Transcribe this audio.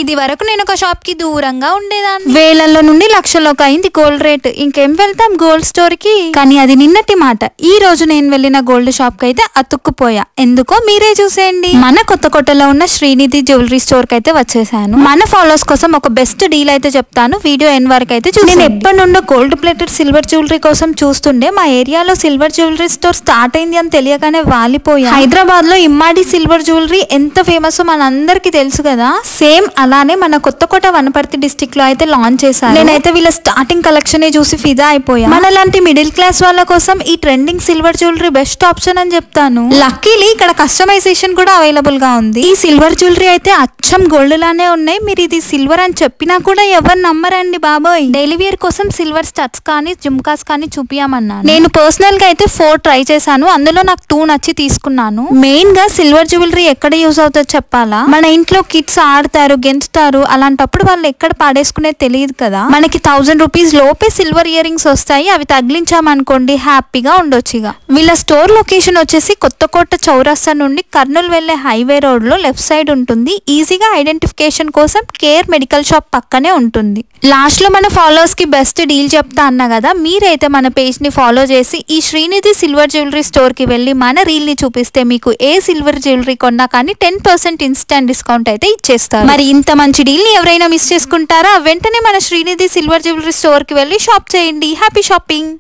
ఇది వరకు నేను ఒక షాప్ కి దూరంగా ఉండేదాన్ని. వేలల్లో నుండి లక్షల్లోకి అయింది గోల్డ్ రేట్. ఇంకేం వెళ్తాం గోల్డ్ స్టోర్ కి. కానీ అది నిన్నటి మాట. ఈ రోజు నేను వెళ్ళిన గోల్డ్ షాప్ కి అయితే అతుక్కుపోయా. ఎందుకో మీరే చూసేయండి. మన కొత్తకోటలో ఉన్న శ్రీనిధి జ్యువెలరీ స్టోర్ కి అయితే వచ్చేసాను. మన ఫాలోవర్స్ కోసం ఒక బెస్ట్ డీల్ అయితే చెప్తాను. వీడియో ఎన్ వరకు అయితే చూసి. నేను ఎప్పటి నుండో గోల్డ్ ప్లేటెడ్ సిల్వర్ జ్యువెలరీ కోసం చూస్తుండే మా ఏరియాలో సిల్వర్ జ్యువెలరీ స్టోర్ స్టార్ట్ అయింది అని తెలియగానే వాలిపోయా. హైదరాబాద్ లో ఇమ్మాడి సిల్వర్ జ్యువెలరీ ఎంత ఫేమస్ మనందరికి తెలుసు కదా. సేమ్ అలానే మన కొత్తకోట వనపర్తి డిస్ట్రిక్ట్ లో అయితే లాంచ్ చేశారు. నేనైతే వీళ్ళ స్టార్టింగ్ కలెక్షన్ చూసి ఫిదా అయిపోయా. మనలాంటి మిడిల్ క్లాస్ వాళ్ళ కోసం ఈ trending silver jewellery best option అని చెప్తాను. లక్కీలీ ఇక్కడ కస్టమైజేషన్ కూడా అవైలబుల్ గా ఉంది. ఈ సిల్వర్ జ్యువెలరీ అయితే అచ్చం గోల్డ్ లానే ఉన్నాయి. మీరు ఇది సిల్వర్ అని చెప్పినా కూడా ఎవరు నమ్మరండి బాబోయ్. డైలీ వేర్ కోసం సిల్వర్ స్టడ్స్ కానీ జుమ్కాస్ కానీ చూపియమన్నాను. నేను పర్సనల్ గా అయితే 4 ట్రై చేశాను. అందులో నాకు 2 నచ్చి తీసుకున్నాను. మెయిన్ గా సిల్వర్ జ్యువెలరీ ఎక్కడ యూజ్ అవుతుందో చెప్పాలా. మన ఇంట్లో కిడ్స్ ఆడతారు గెంచుతారు, అలాంటప్పుడు వాళ్ళు ఎక్కడ పాడేసుకునేది తెలియదు కదా. మనకి 1000 రూపీస్ లోపే సిల్వర్ ఇయర్ రింగ్స్ వస్తాయి. అవి తగిలించామనుకోండి హ్యాపీగా ఉండొచ్చుగా. వీళ్ళ స్టోర్ లొకేషన్ వచ్చేసి కొత్తకోట చౌరస్తా నుండి కర్నూలు వెళ్లే హైవే రోడ్ లో లెఫ్ట్ సైడ్ ఉంటుంది. ఈజీగా ఐడెంటిఫికేషన్ కోసం కేర్ మెడికల్ షాప్ పక్కనే ఉంటుంది. లాస్ట్ లో మన ఫాలోవర్స్ కి బెస్ట్ డీల్ చెప్తా అన్నా కదా. మీరైతే మన పేజ్ ని ఫాలో చేసి ఈ శ్రీనిధి సిల్వర్ జ్యువెలరీ స్టోర్ కి వెళ్ళి మన రీల్ ని చూపిస్తే మీకు ఏ సిల్వర్ జ్యువెలరీ కొన్నా కానీ 10% ఇన్స్టెంట్ డిస్కౌంట్ అయితే ఇచ్చేస్తారు. మరి ఇంత మంచి డీల్ ని ఎవరైనా మిస్ చేసుకుంటారా? వెంటనే మన శ్రీనిధి సిల్వర్ జ్యువెలరీ స్టోర్ కి వెళ్ళి షాప్ చేయండి. Happy shopping.